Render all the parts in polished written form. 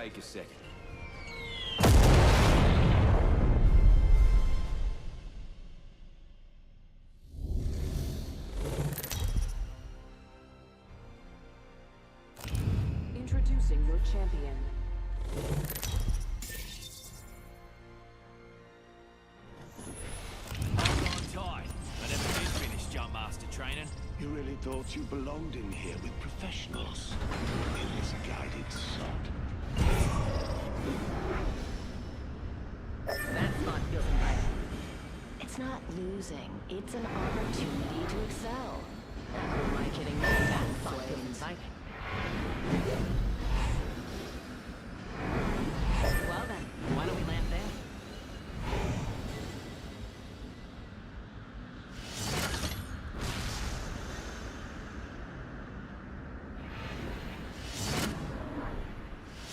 take a second. Introducing your champion. Hold on tight. I never did finish Jump Master training. You really thought you belonged in here with professionals? In this guided sod. That's not feeling right. It's not losing. It's an opportunity to excel. Who am I kidding? That's not feeling exciting. Well then, why don't we land there?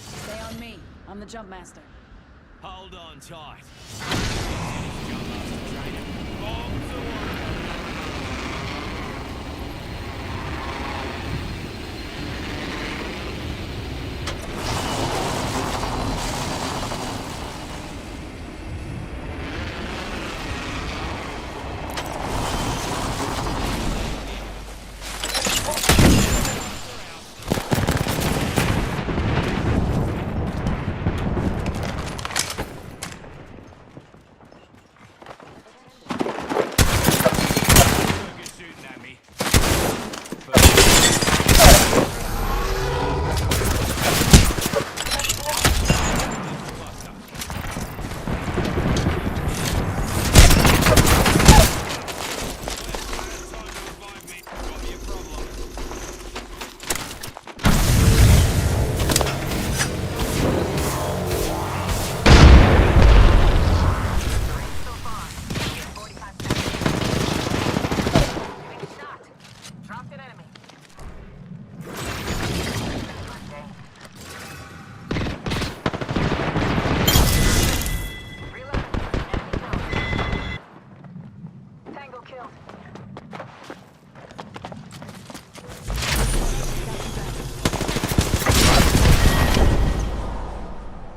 Stay on me. I'm the jump master. Hold on tight. Jump Master training. Bombs away. You're shooting at me. Dropped an enemy. Reload. Enemy killed. Tango killed.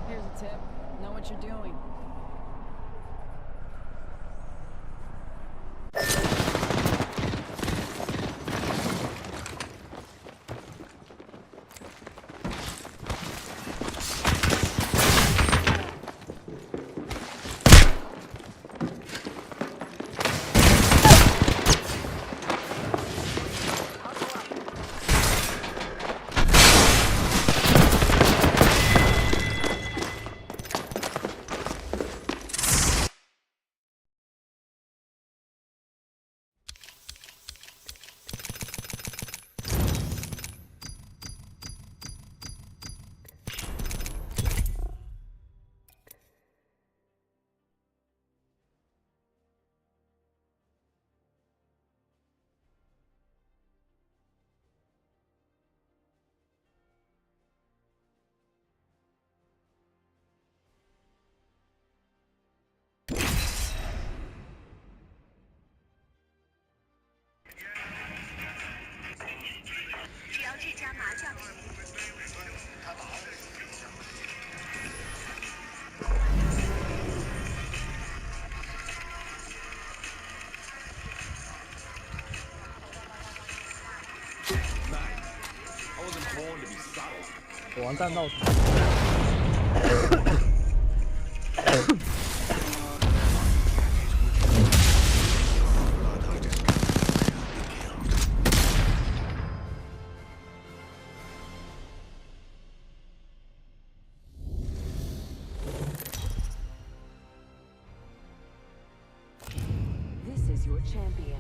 Here's a tip. Know what you're doing. I wasn't born to be subtle. 我完蛋到死。This is your champion.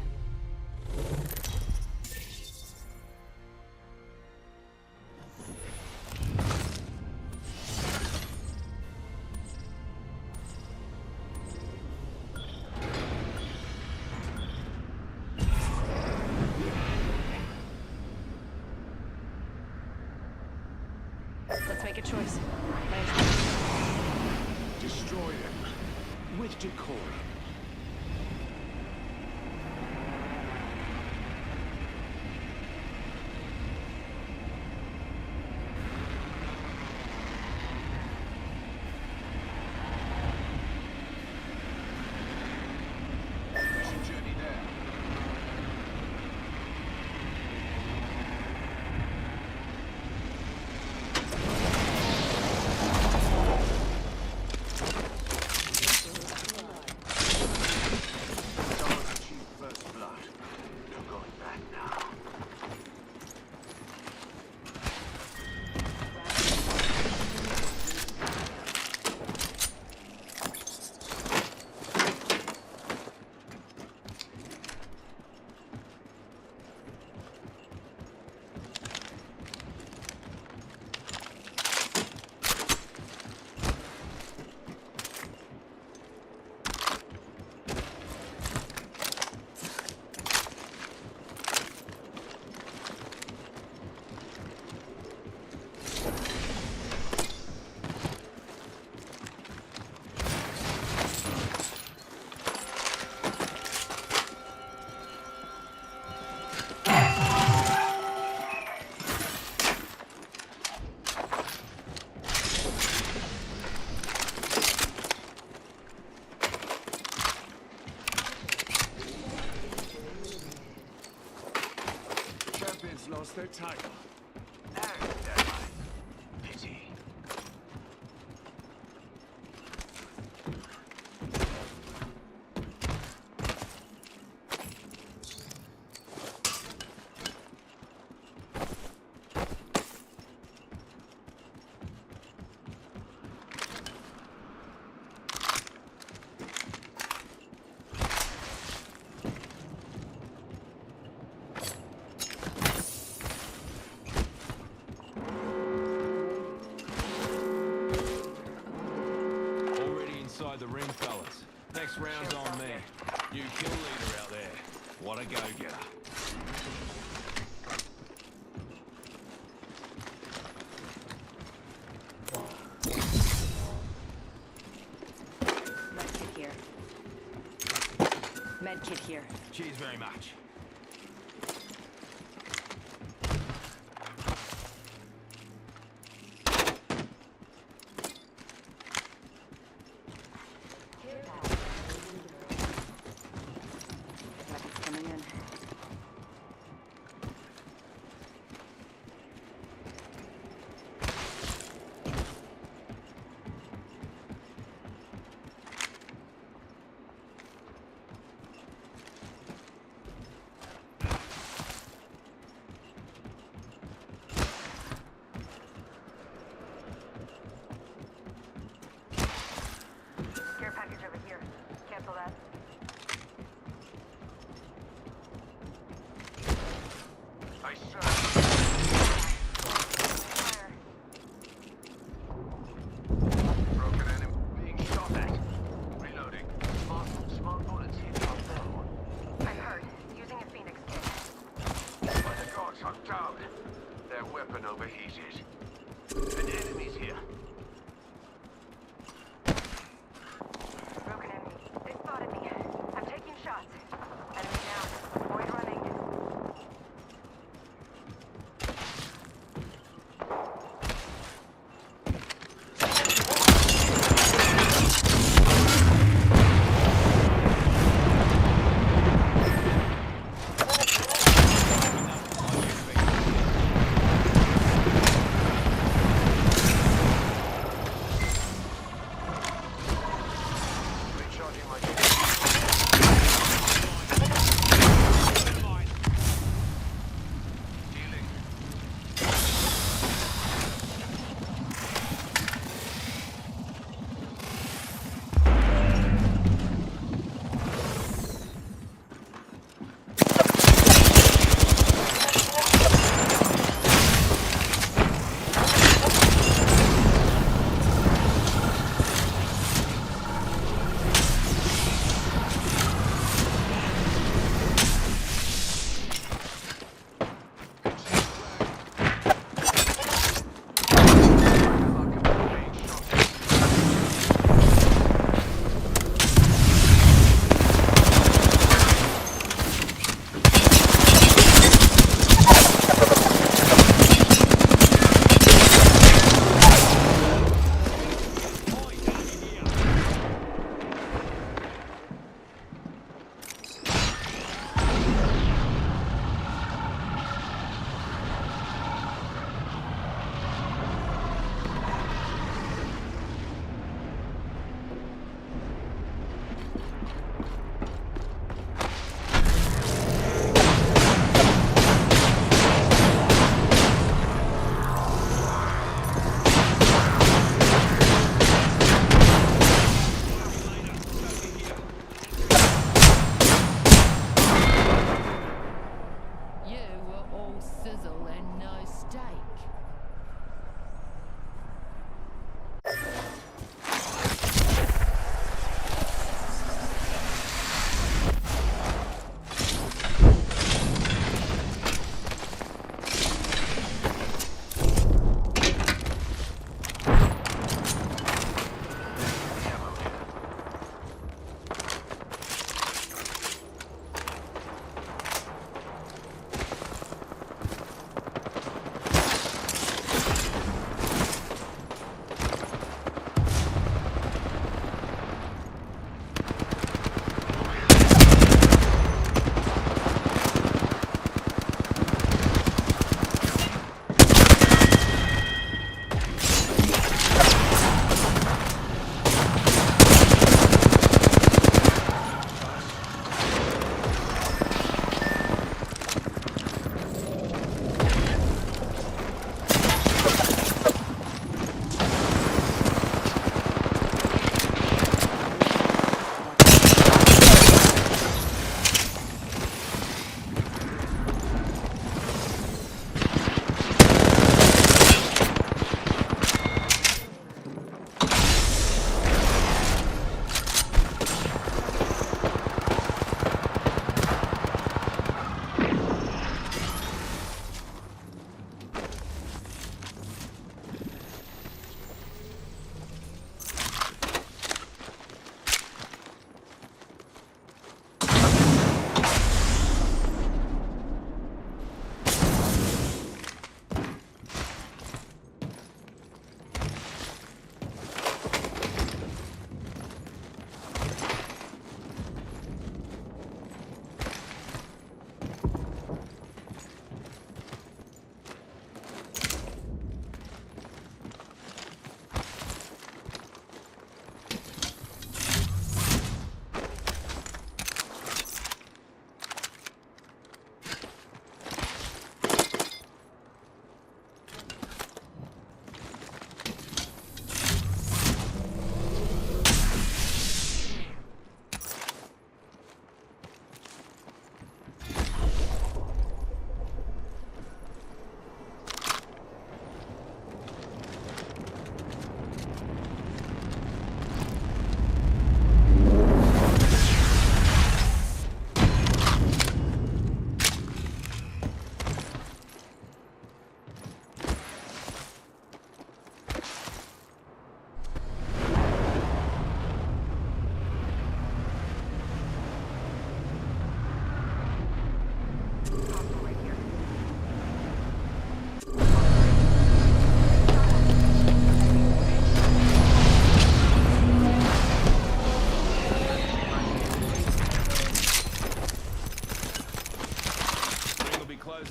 Let's make a choice. Destroy them with decorum. Champions lost their title. Pity. Already inside the ring, fellas. Next round's on me. New kill leader out there. What a go-getter. Medkit here. Medkit here. Cheers very much. Medkit's coming in. Care package over here. Cancel that. I saw. Fire. Broken enemy being shot at. Reloading. Smart bullets hit our bow. I'm hurt. Using a Phoenix kit. By the gods, I'm down. Their weapon overheated. An enemy's here. Broken enemy. They spotted me. I'm taking shots. Enemy down. Avoid running.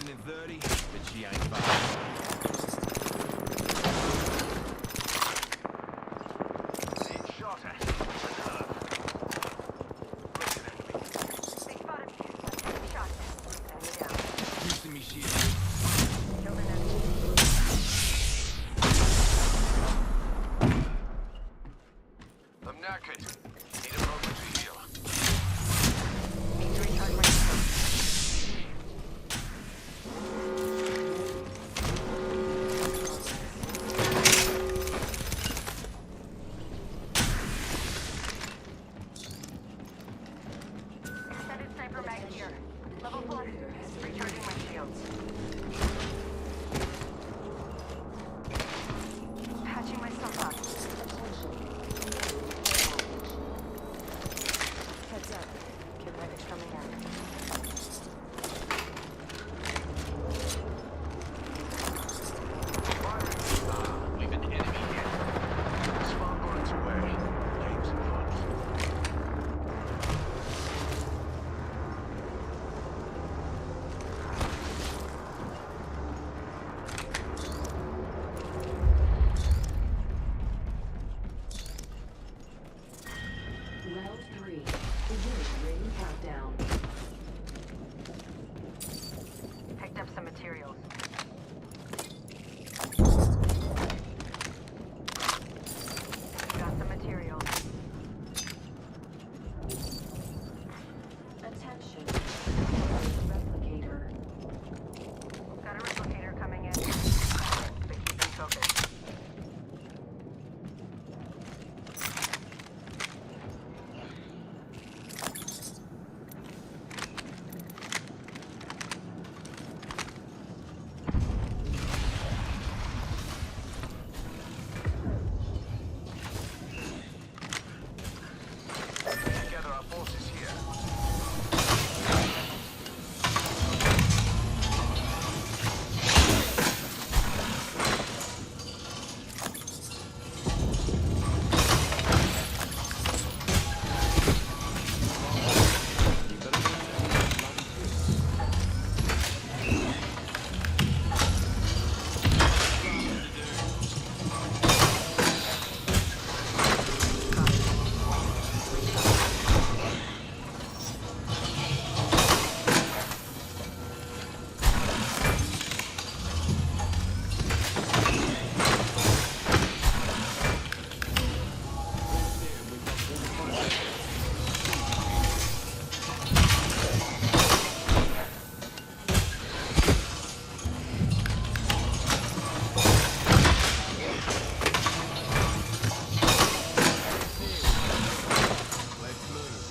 closing in 30, but she ain't far. Being shot at. Another. Listen at me. They spotted me. I'm taking shots. Enemy down. Boosting me shield. Killed an enemy. I'm knackered. Need a moment to heal. Need to recharge my shield. Extended sniper mag here. Level 4. Recharging my shields. Patching myself up. Heads up. Care package coming in. Ah, we've an enemy here. Smart bullets away. Game's in front. Round 3. Beginning ring countdown. Picked up some materials. Got some materials. Attention. Replicator. Got a replicator coming in. But keep me focused. Together our forces here. Let's move.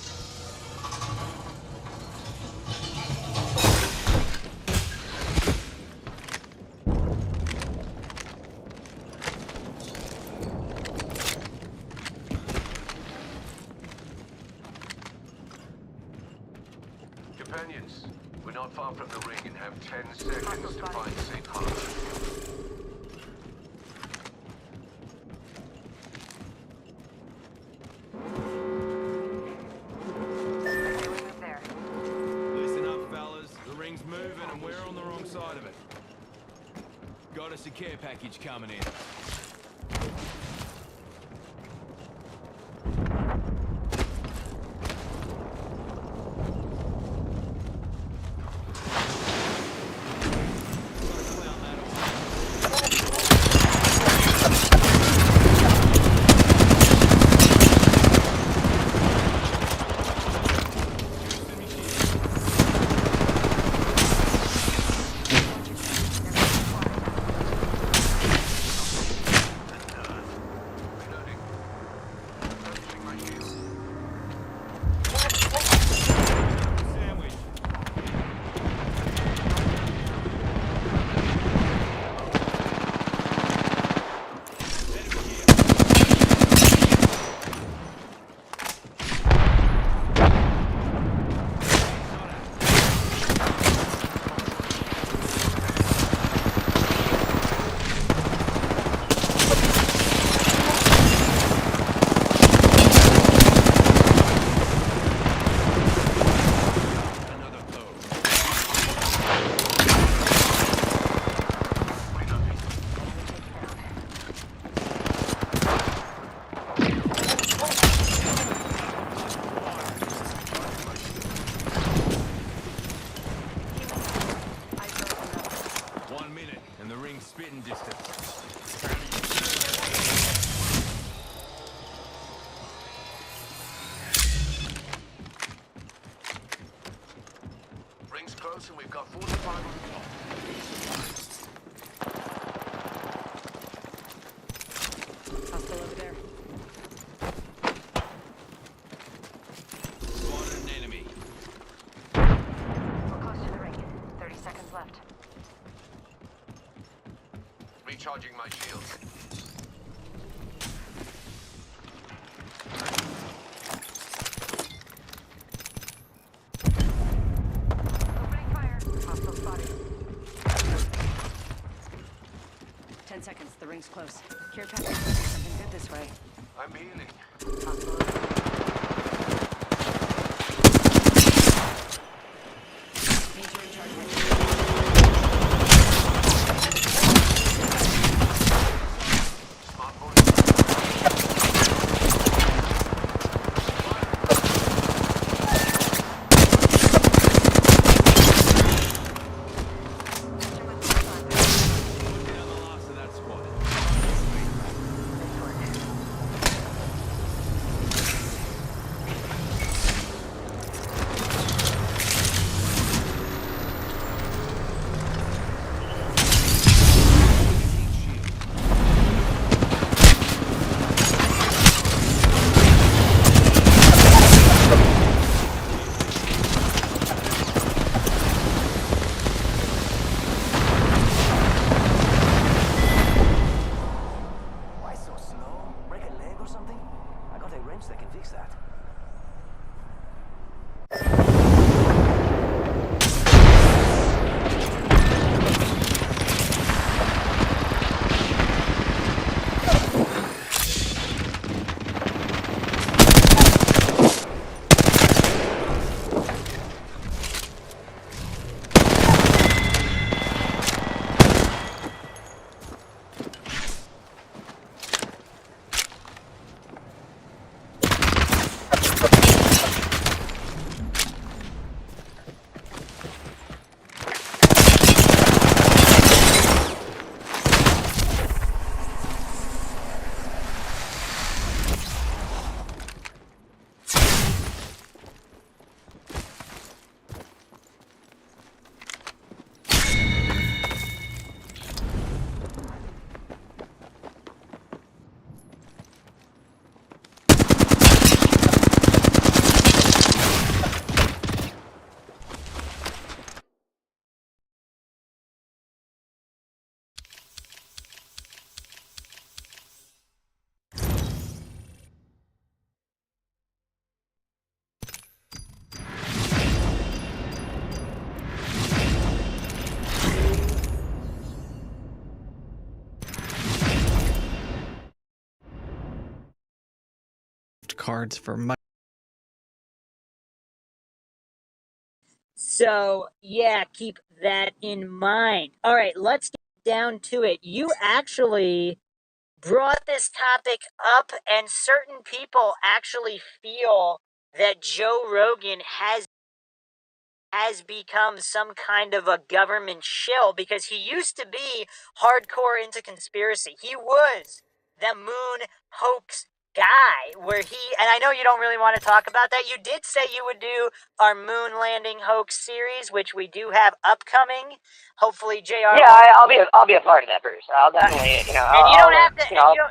Companions, we're not far from the ring and have 10 seconds to find safe harbor. Okay, we move there. Listen up, fellas. The ring's moving and we're on the wrong side of it. Got us a care package coming in. Clown that off. spitting distance. Rings close and we've got 45 on the clock. Hostile over there. Spotted an enemy. We're close to the ring. 30 seconds left. Recharging my shields. Opening fire. Hostile spotted. 10 seconds. The ring's close. Care package. Something good this way. I'm healing. Hostile over there. Need to recharge my Smart boy. Down the last of that squad. Why so slow? Break a leg or something? I got a wrench that can fix that. Cards for my So, yeah, keep that in mind. All right, let's get down to it. You actually brought this topic up, and certain people actually feel that Joe Rogan has become some kind of a government shill because he used to be hardcore into conspiracy. He was the moon hoax guy where and I know you don't really want to talk about that. You did say you would do our moon landing hoax series, which we do have upcoming. Hopefully JR I'll be a part of that, Bruce. I'll definitely, and you don't have to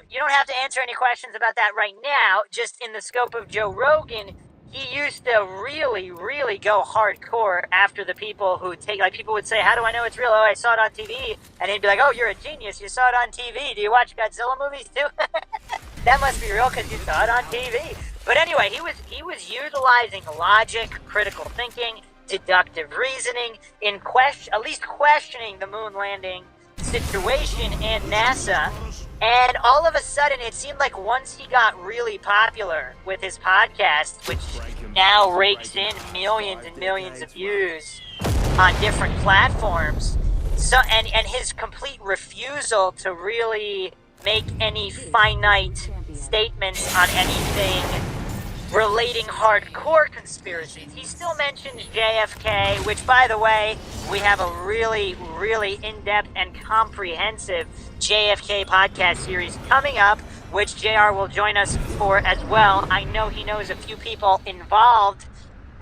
you don't have to answer any questions about that right now. Just in the scope of Joe Rogan, he used to really, really go hardcore after the people who people would say, how do I know it's real? Oh, I saw it on TV. And he'd be like, oh, you're a genius. You saw it on TV. Do you watch Godzilla movies too? That must be real because you saw it on TV. But anyway, he was utilizing logic, critical thinking, deductive reasoning, at least questioning the moon landing situation and NASA. And all of a sudden, it seemed like once he got really popular with his podcast, which now rakes in millions and millions of views on different platforms, and his complete refusal to really make any finite statements on anything relating hardcore conspiracies. He still mentions JFK, which, by the way, we have a really, really in-depth and comprehensive JFK podcast series coming up, which JR will join us for as well. I know he knows a few people involved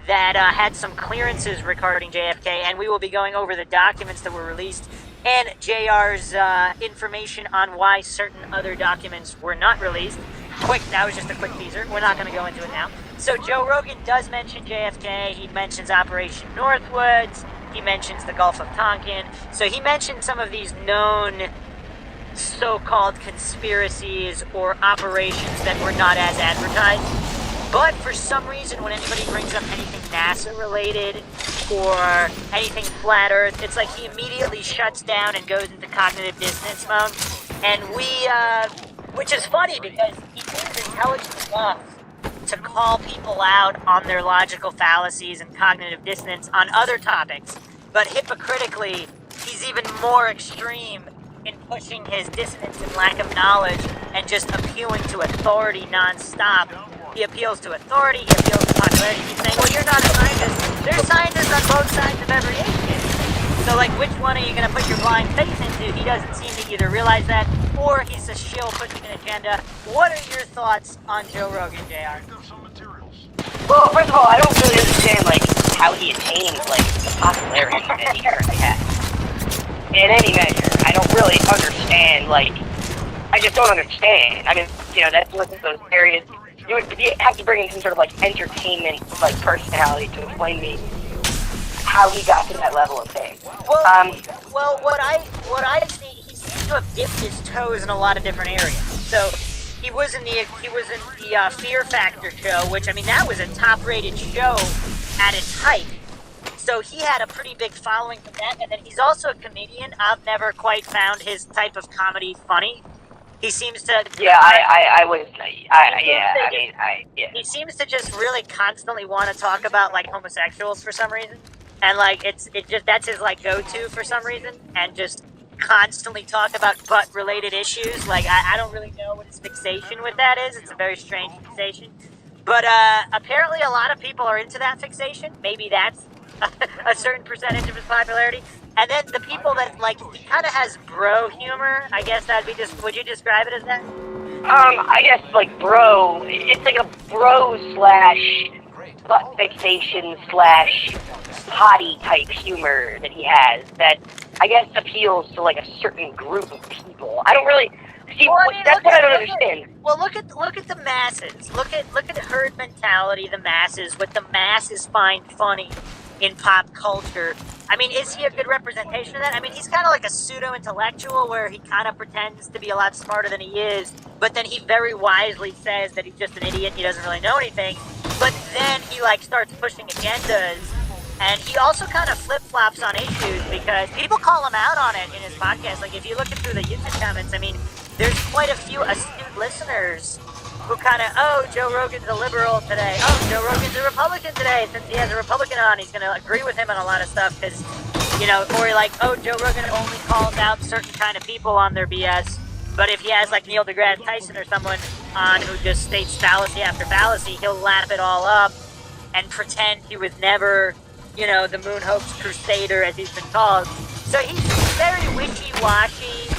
that had some clearances regarding JFK, and we will be going over the documents that were released and JR's information on why certain other documents were not released. That was just a quick teaser. We're not going to go into it now. So Joe Rogan does mention JFK. He mentions Operation Northwoods. He mentions the Gulf of Tonkin. So he mentioned some of these known so-called conspiracies or operations that were not as advertised. But for some reason, when anybody brings up anything NASA-related or anything flat Earth, it's like he immediately shuts down and goes into cognitive dissonance mode. And which is funny because he seems intelligent enough to call people out on their logical fallacies and cognitive dissonance on other topics. But hypocritically, he's even more extreme in pushing his dissonance and lack of knowledge and just appealing to authority non-stop. He appeals to authority, he appeals to popularity. He's saying, well, you're not a scientist. There's scientists on both sides of every issue. So, like, which one are you going to put your blind faith into? He doesn't seem to either realize that, or he's a shill pushing an agenda. What are your thoughts on Joe Rogan, JR? Well, first of all, I don't really understand, like, how he attained, like, the popularity that he currently has. In any measure, I don't really understand, like, I just don't understand. I mean, you know, that's one of those areas, you have to bring in some sort of, like, entertainment, like, personality to explain to me how he got to that level of fame. Well, what I see, he seems to have dipped his toes in a lot of different areas. So he was in the Fear Factor show, which, I mean, that was a top-rated show at its height. So he had a pretty big following from that, and then he's also a comedian. I've never quite found his type of comedy funny. He seems to... He seems to just really constantly want to talk about, like, homosexuals for some reason. And, like, that's his, like, go-to for some reason. And just constantly talk about butt-related issues. Like, I don't really know what his fixation with that is. It's a very strange fixation. But, apparently a lot of people are into that fixation. Maybe that's a certain percentage of his popularity. And then the people that, like, he kind of has bro humor. I guess that'd be just... Would you describe it as that? I guess, like, bro... It's like a bro / butt fixation / hottie type humor that he has that I guess appeals to, like, a certain group of people. I don't really... See, well, I mean, that's what I don't understand. Well, look at the masses. Look at herd mentality, the masses, what the masses find funny in pop culture. I mean, is he a good representation of that? I mean, he's kind of like a pseudo-intellectual where he kind of pretends to be a lot smarter than he is, but then he very wisely says that he's just an idiot, he doesn't really know anything, but then he, like, starts pushing agendas, and he also kind of flip-flops on issues because people call him out on it in his podcast. Like, if you look through the YouTube comments, I mean, there's quite a few astute listeners who kind of, oh, Joe Rogan's a liberal today. Oh, Joe Rogan's a Republican today. Since he has a Republican on, he's going to agree with him on a lot of stuff because, you know, or like, oh, Joe Rogan only calls out certain kind of people on their BS. But if he has, like, Neil deGrasse Tyson or someone on who just states fallacy after fallacy, he'll lap it all up and pretend he was never, you know, the moon hoax crusader, as he's been called. So he's very wishy-washy,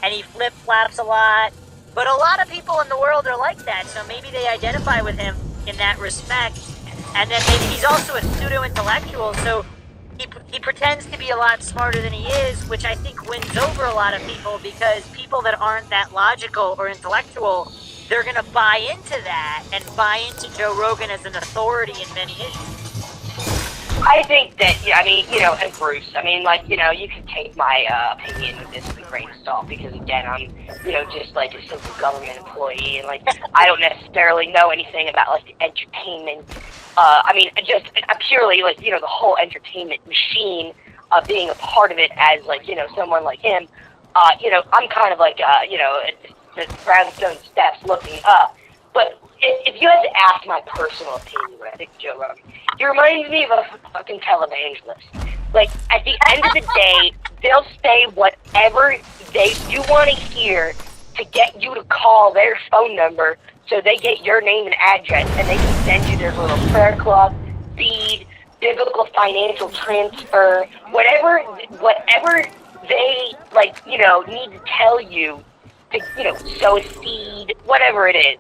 and he flip-flops a lot. But a lot of people in the world are like that, so maybe they identify with him in that respect. And then maybe he's also a pseudo-intellectual, so he pretends to be a lot smarter than he is, which I think wins over a lot of people, because people that aren't that logical or intellectual, they're going to buy into that and buy into Joe Rogan as an authority in many issues. I think that, I mean, you know, and Bruce, I mean, like, you know, you can take my opinion with this with a grain of salt, because, again, I'm, you know, just, like, a simple government employee, and, like, I don't necessarily know anything about, like, the entertainment, I mean, just purely, like, you know, the whole entertainment machine, being a part of it as, like, you know, someone like him, you know, I'm kind of like, you know, the brownstone steps looking up, but if you had to ask my personal opinion when I think of Joe Rogan, he reminds me of a fucking televangelist. Like, at the end of the day, they'll say whatever you want to hear to get you to call their phone number so they get your name and address, and they can send you their little prayer cloth, seed, biblical financial transfer, whatever they, like, you know, need to tell you to, you know, sow a seed, whatever it is.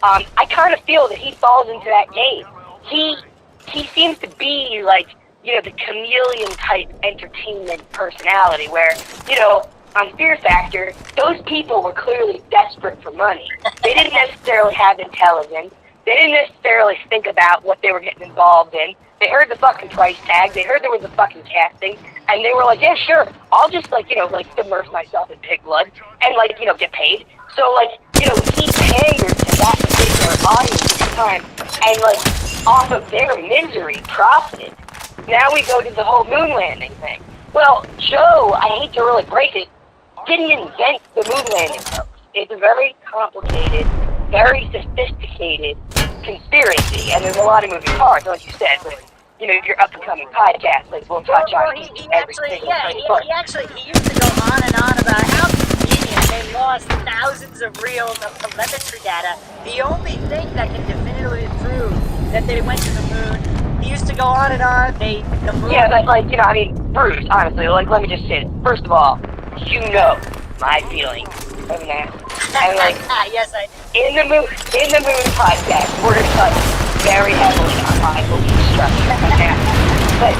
I kind of feel that he falls into that game. He seems to be like, you know, the chameleon type entertainment personality where, you know, on Fear Factor, those people were clearly desperate for money. They didn't necessarily have intelligence. They didn't necessarily think about what they were getting involved in. They heard the fucking price tag. They heard there was a fucking casting. And they were like, yeah, sure. I'll just, like, you know, like, immerse myself in pig blood and, like, you know, get paid. So, like, you know, he pandered to that particular audience at the time and, like, off of their misery, profited. Now we go to the whole moon landing thing. Well, Joe, I hate to really break it, didn't invent the moon landing hoax. It's a very complicated, very sophisticated conspiracy, and there's a lot of moving parts, like you said, but, you know, your up-and-coming podcast, like, we'll touch on he every actually, single yeah, tiny part. he used to go on and on about how convenient they lost thousands of reels of telemetry data. The only thing that can definitively prove that they went to the moon, he used to go on and on, the moon... Yeah, but, like, you know, I mean, Bruce, honestly, like, let me just say this. First of all, you know my feelings of NASA. And, like, yes, I do. In the moon podcast, we're going to touch very heavily on my belief structure of NASA. But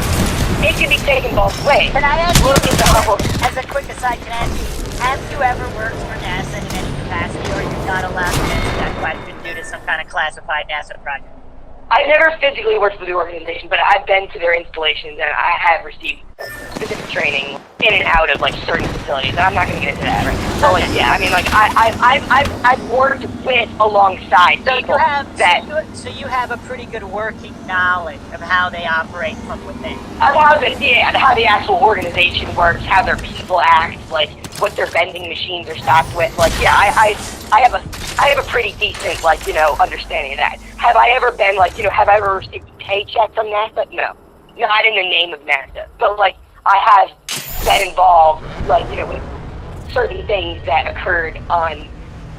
it can be taken both ways. Can I ask Look at the Hubble. as a quick aside, can I ask you, have you ever worked for NASA in any capacity, or you're not allowed to answer that question due to some kind of classified NASA project? I've never physically worked for the organization, but I've been to their installations and I have received specific training in and out of, like, certain facilities. And I'm not going to get into that right now. So, like, yeah, I mean, like, I've worked with alongside people So you have a pretty good working knowledge of how they operate from within. How the actual organization works, how their people act, like, what their vending machines are stocked with. Like, yeah, I have a pretty decent, like, you know, understanding of that. Have I ever been, like, you know, have I ever received a paycheck from NASA? No. Not in the name of NASA. But, like, I have been involved, like, you know, with certain things that occurred on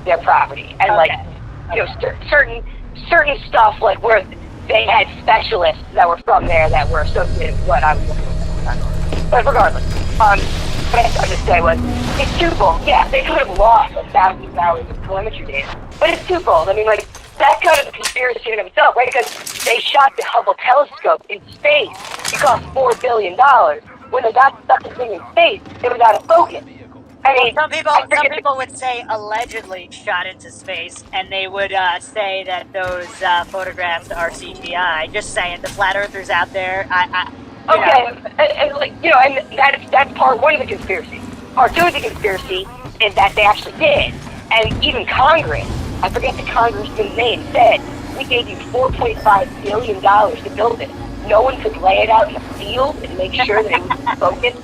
their property. And, like, you know, certain stuff, like, where they had specialists that were from there that were associated with what I was looking at. But regardless, what I was trying to say was, it's twofold. Yeah, they could have lost thousands of hours of telemetry data. But it's twofold. I mean, like, that's kind of a conspiracy in itself, right? Because they shot the Hubble telescope in space. It cost $4 billion. When they got stuck in thing in space, it was out of focus. I mean, some people would say allegedly shot into space, and they would say that those photographs are CGI. Just saying, the flat earthers out there, and like, you know, and that's part one of the conspiracy. Part two of the conspiracy is that they actually did. And even Congress, I forget the congressman's name, said, we gave you $4.5 billion to build it. No one could lay it out in the field and make sure that it was focused.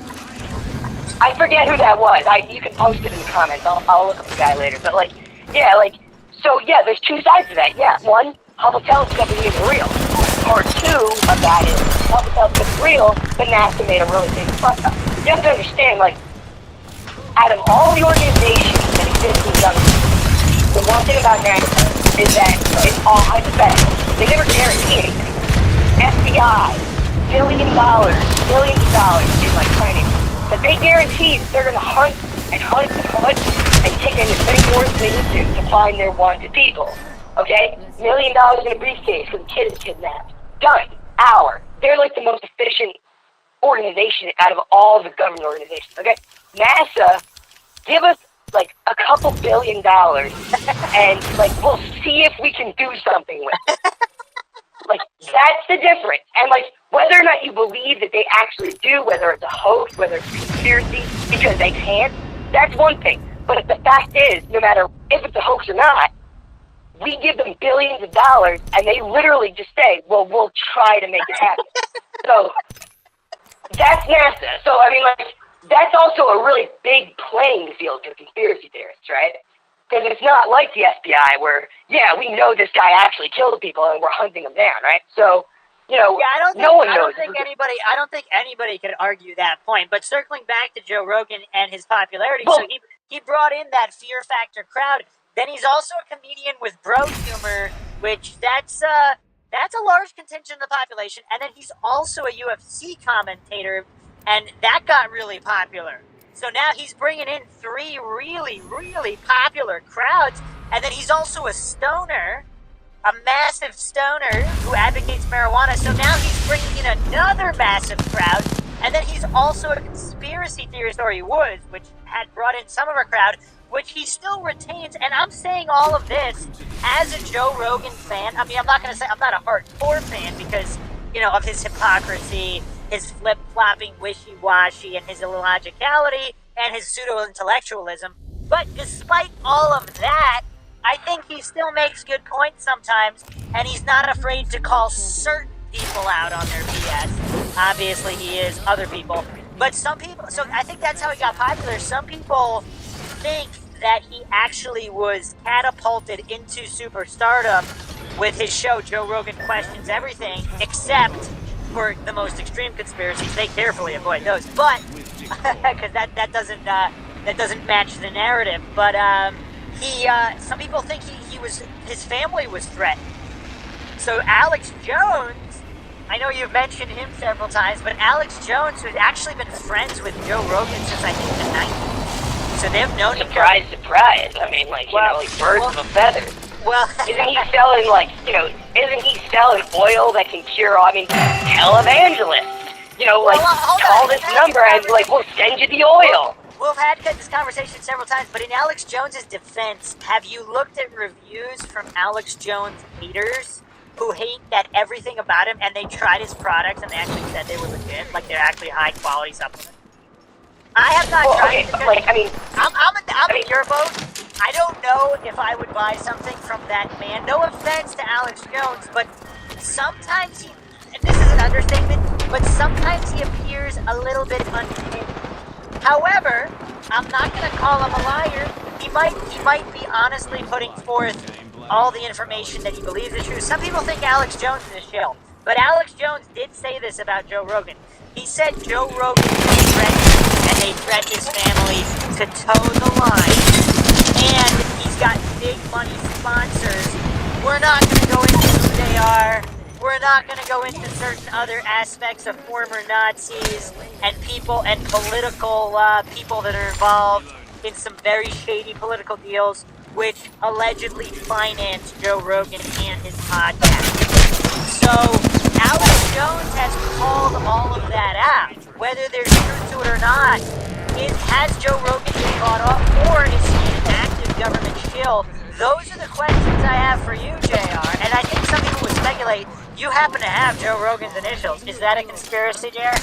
I forget who that was. You can post it in the comments. I'll look up the guy later. But, like, yeah, like, so, yeah, there's two sides to that. Yeah, one, Hubble telescope is even real. Part two of that is Hubble telescope is real, but NASA made a really big fuck up. You have to understand, like, out of all the organizations that exist in government, the one thing about NASA is that it's all hypothetical. They never guarantee anything. FBI, billions of dollars in, like, training. But they guarantee that they're going to hunt and hunt and hunt and take in as many more as they need to find their wanted people. Okay? $1 million in a briefcase because the kid is kidnapped. Done. Hour. They're like the most efficient organization out of all the government organizations. Okay? NASA, give us like a couple $1 billion and like we'll see if we can do something with it. Like, that's the difference. And, like, whether or not you believe that they actually do, whether it's a hoax, whether it's a conspiracy, because they can't, that's one thing. But the fact is, no matter if it's a hoax or not, we give them billions of dollars, and they literally just say, well, we'll try to make it happen. So, that's NASA. So, I mean, like, that's also a really big playing field for conspiracy theorists, right? Because it's not like the FBI where, yeah, we know this guy actually killed people and we're hunting him down, right? So, you know, no one knows. I don't think anybody could argue that point. But circling back to Joe Rogan and his popularity, so he brought in that Fear Factor crowd Then he's also a comedian with bro humor, which that's a large contingent of the population. And then he's also a UFC commentator, and that got really popular. So now he's bringing in 3 really, really popular crowds. And then he's also a stoner, a massive stoner who advocates marijuana. So now he's bringing in another massive crowd. And then he's also a conspiracy theorist, or he was, which had brought in some of our crowd, which he still retains. And I'm saying all of this as a Joe Rogan fan. I mean, I'm not going to say I'm not a hardcore fan because, you know, of his hypocrisy, his flip-flopping wishy-washy, and his illogicality, and his pseudo-intellectualism. But despite all of that, I think he still makes good points sometimes, and he's not afraid to call certain people out on their BS. Obviously, he is other people. But some people, so I think that's how he got popular. Some people think that he actually was catapulted into superstardom with his show, Joe Rogan Questions Everything, except for the most extreme conspiracies. They carefully avoid those, but because that doesn't match the narrative. But some people think his family was threatened. So Alex Jones, I know you've mentioned him several times, but Alex Jones, who's actually been friends with Joe Rogan since I think the 90s, so they've known him. Surprise, surprise! I mean, like, birds of a feather. Well, isn't he selling, like, isn't he selling oil that can cure, televangelists? Call this number and, we'll send you the oil. We've had this conversation several times, but in Alex Jones's defense, have you looked at reviews from Alex Jones haters who hate that everything about him, and they tried his products and they actually said they were legit, like they're actually high-quality supplements? I have not tried it. I'm in your boat. I don't know if I would buy something from that man. No offense to Alex Jones, but sometimes and this is an understatement, but sometimes he appears a little bit unhinged. However, I'm not going to call him a liar. He might be honestly putting forth all the information that he believes is true. Some people think Alex Jones is a shill, but Alex Jones did say this about Joe Rogan. He said Joe Rogan is threatened, and they threaten his family to toe the line. And he's got big money sponsors. We're not going to go into who they are. We're not going to go into certain other aspects of former Nazis and people and political people that are involved in some very shady political deals, which allegedly financed Joe Rogan and his podcast. So Alex Jones has called all of that out. Whether there's truth to it or not, has Joe Rogan been caught off, or is he an active government shill? Those are the questions I have for you, JR. And I think some people would speculate you happen to have Joe Rogan's initials. Is that a conspiracy, JR?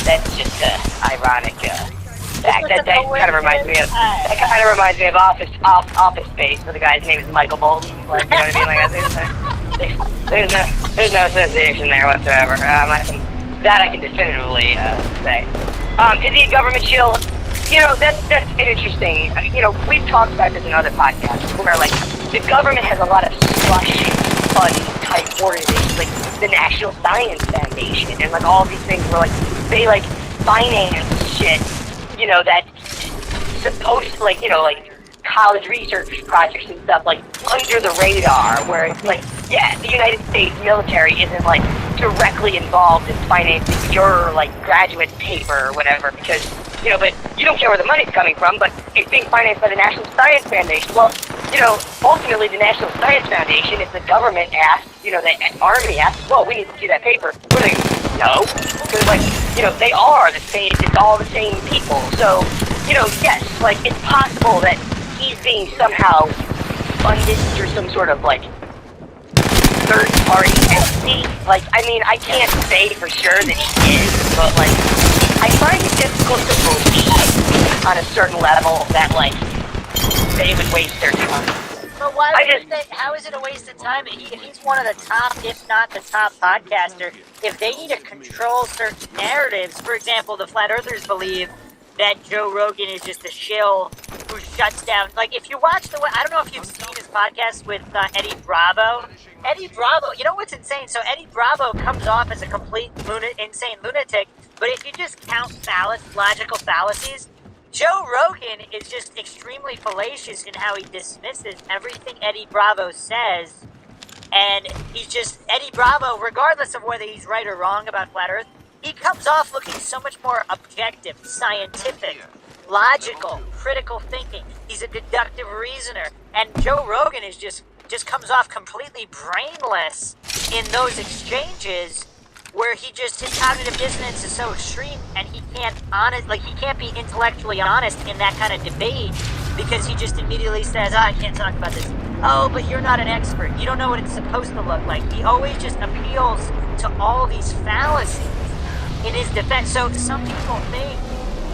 That's just ironic fact. That kind of reminds me of Office Space, where the guy's name is Michael Bolton. Like, you know what I mean? Like, there's no association there whatsoever. That I can definitively say. Is he a government shill? That's an interesting. We've talked about this in other podcasts where, the government has a lot of slush fund type organizations, like the National Science Foundation, and all these things where they finance shit, that's supposed to college research projects and stuff under the radar, where it's the United States military isn't directly involved in financing your graduate paper or whatever, because but you don't care where the money's coming from, but it's being financed by the National Science Foundation. Well, ultimately the National Science Foundation, if the government asks, the Army asks, well, we need to see that paper, what are they? No, because they are the same, it's all the same people. So, yes, it's possible that he's being somehow funded through some sort of third-party entity. I can't say for sure that he is, but I find it difficult to believe on a certain level that they would waste their time. But how is it a waste of time? If he's one of the top, if not the top podcaster, if they need to control certain narratives, for example, the Flat Earthers believe that Joe Rogan is just a shill who shuts down. If you watch I don't know if you've seen his podcast with Eddie Bravo. Eddie Bravo, you know what's insane? So Eddie Bravo comes off as a complete insane lunatic, But if you just count logical fallacies, Joe Rogan is just extremely fallacious in how he dismisses everything Eddie Bravo says. And he's just, Eddie Bravo, regardless of whether he's right or wrong about Flat Earth, he comes off looking so much more objective, scientific, logical, critical thinking. He's a deductive reasoner. And Joe Rogan is just comes off completely brainless in those exchanges where his cognitive dissonance is so extreme and he can't be intellectually honest in that kind of debate because he just immediately says, I can't talk about this. Oh, but you're not an expert. You don't know what it's supposed to look like. He always just appeals to all these fallacies in his defense. So some people think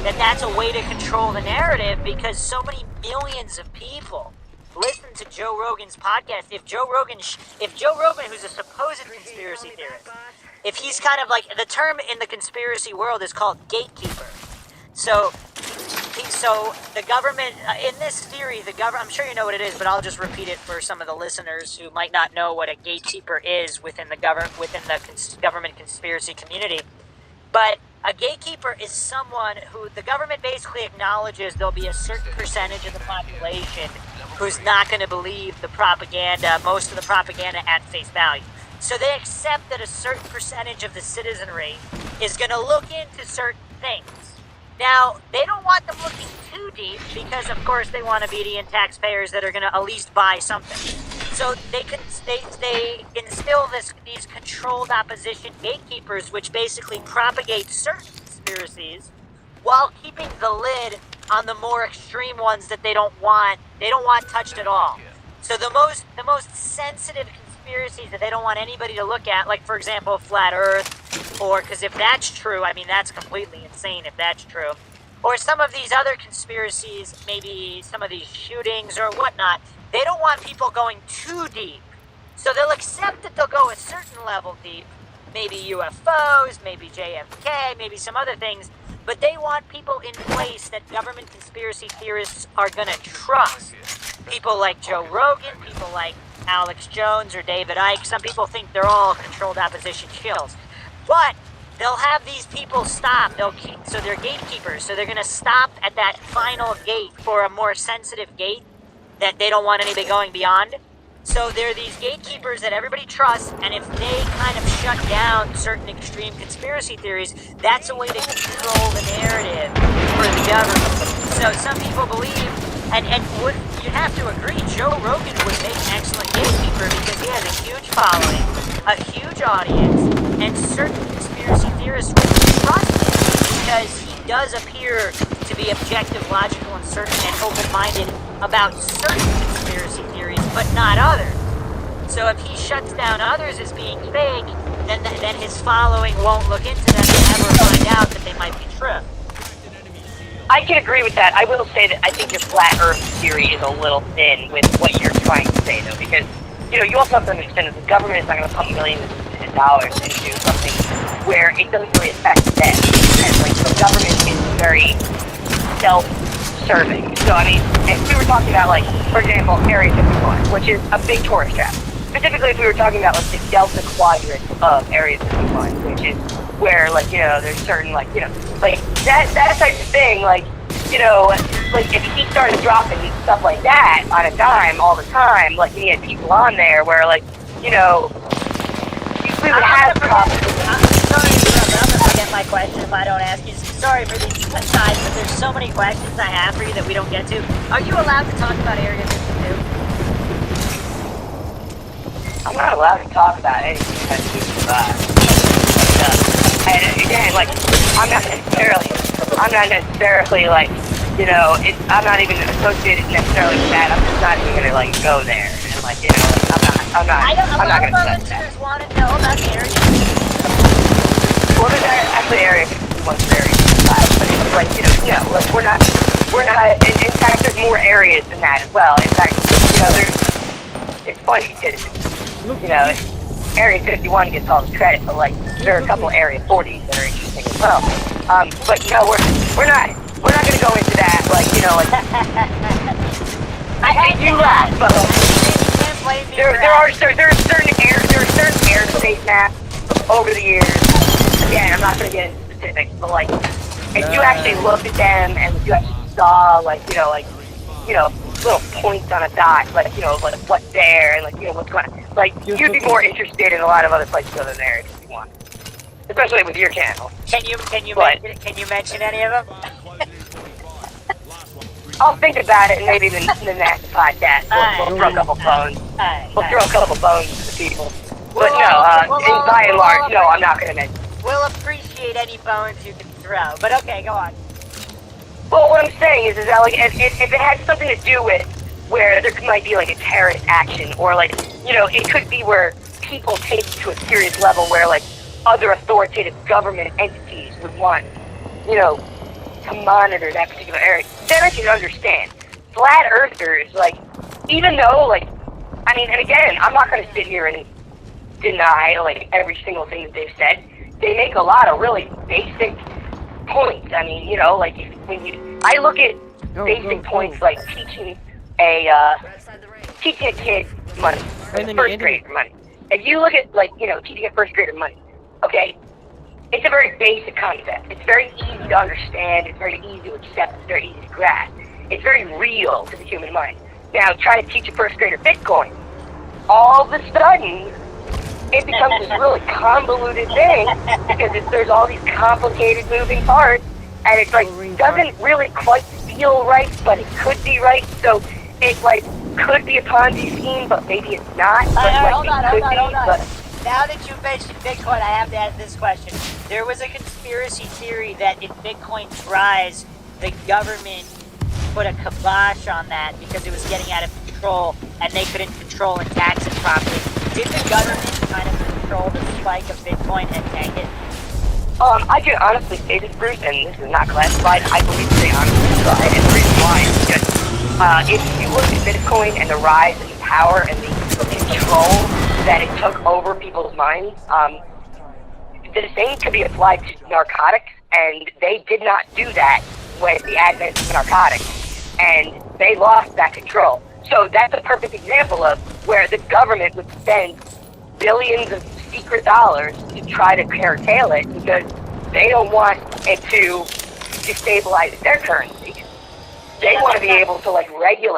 that that's a way to control the narrative because so many millions of people listen to Joe Rogan's podcast. If Joe Rogan, who's a supposed conspiracy theorist, if he's kind of like, the term in the conspiracy world is called gatekeeper. So the government, in this theory, I'm sure you know what it is, but I'll just repeat it for some of the listeners who might not know what a gatekeeper is within the government conspiracy community. But a gatekeeper is someone who the government basically acknowledges there'll be a certain percentage of the population who's not going to believe the propaganda, most of the propaganda at face value. So they accept that a certain percentage of the citizenry is going to look into certain things. Now, they don't want them looking too deep because, of course, they want obedient taxpayers that are going to at least buy something. So they instill these controlled opposition gatekeepers, which basically propagate certain conspiracies while keeping the lid on the more extreme ones that they don't want touched at all. So the most sensitive conspiracies that they don't want anybody to look at, like, for example, Flat Earth, or, because if that's true, I mean, that's completely insane if that's true, or some of these other conspiracies, maybe some of these shootings or whatnot, they don't want people going too deep. So they'll accept that they'll go a certain level deep, maybe UFOs, maybe JFK, maybe some other things, but they want people in place that government conspiracy theorists are going to trust. People like Joe Rogan, people like Alex Jones or David Icke. Some people think they're all controlled opposition shills. But they'll have these people stop. So they're gatekeepers. So they're going to stop at that final gate for a more sensitive gate that they don't want anybody going beyond. So there are these gatekeepers that everybody trusts, and if they kind of shut down certain extreme conspiracy theories, that's a way to control the narrative for the government. So some people believe, and you'd have to agree, Joe Rogan would make an excellent gatekeeper because he has a huge following, a huge audience, and certain conspiracy theorists would trust him because he does appear to be objective, logical, and certain, and open-minded about certain conspiracy theories, but not others. So if he shuts down others as being fake, then his following won't look into them and ever find out that they might be true. I can agree with that. I will say that I think your flat Earth theory is a little thin with what you're trying to say, though, because, you also have to understand that the government is not going to pump millions of dollars into something where it doesn't really affect them. And, the government is very self-serving. So, I mean, if we were talking about, for example, Area 51, which is a big tourist trap. Specifically, if we were talking about, the Delta Quadrant of Area 51, which is where, there's certain, that type of thing, if he started dropping stuff like that on a dime all the time, he had people on there where, we would have problems. I'm sorry to interrupt, I'm gonna forget my question if I don't ask you. Sorry for these asides, but there's so many questions I have for you that we don't get to. Are you allowed to talk about Area 52? I'm not allowed to talk about anything that has to do with that. And again, I'm not necessarily, I'm not even associated necessarily with that. I'm just not even gonna go there. And I'm not gonna touch that. Listeners want to know about Area 52. Well, there's actually Area 51's Area 55, but it's we're not, in fact, there's more areas than that as well. In fact, it's funny because, Area 51 gets all the credit, but there are a couple Area 40s that are interesting as well. But we're not going to go into that. You laugh, but there are certain airspace maps over the years. Again, I'm not going to get into specifics, but like, if you actually looked at them and you actually saw, like, little points on a dot, like, like what's there and, like, what's going on. Like, you'd be more interested in a lot of other places other than there if you want. Especially with your channel. Can you mention any of them? I'll think about it and maybe in the next podcast we'll throw a couple bones. We'll throw a couple bones to the people. But by and large, no, I'm not going to mention. We'll appreciate any bones you can throw. But okay, go on. Well, what I'm saying is that, like, if it had something to do with where there might be, like, a terrorist action, or, like, it could be where people take it to a serious level where, like, other authoritative government entities would want, to monitor that particular area, then I can understand. Flat earthers, like, even though, like, I mean, and again, I'm not going to sit here and deny, like, every single thing that they've said. They make a lot of really basic points. I mean, like, I look at basic points like teaching a kid money, first grader money. If you look at, like, teaching a first grader money, okay, it's a very basic concept. It's very easy to understand. It's very easy to accept. It's very easy to grasp. It's very real to the human mind. Now, try to teach a first grader Bitcoin. All of a sudden, it becomes this really convoluted thing because there's all these complicated moving parts, and it's like doesn't really quite feel right, but it could be right. So it like could be a Ponzi scheme, but maybe it's not. But Hold on. Now that you mentioned Bitcoin, I have to ask this question. There was a conspiracy theory that in Bitcoin's rise, the government put a kibosh on that because it was getting out of control and they couldn't control and tax it properly. Did the government kind of control the spike of Bitcoin and tank it? I can honestly say this, Bruce, and this is not classified. I believe they honestly tried, and the reason why is because if you look at Bitcoin and the rise and the power and the control that it took over people's minds, the same could be applied to narcotics, and they did not do that with the advent of narcotics, and they lost that control. So that's a perfect example of where the government would spend billions of secret dollars to try to curtail it because they don't want it to destabilize their currency. They want to be able to, like, regulate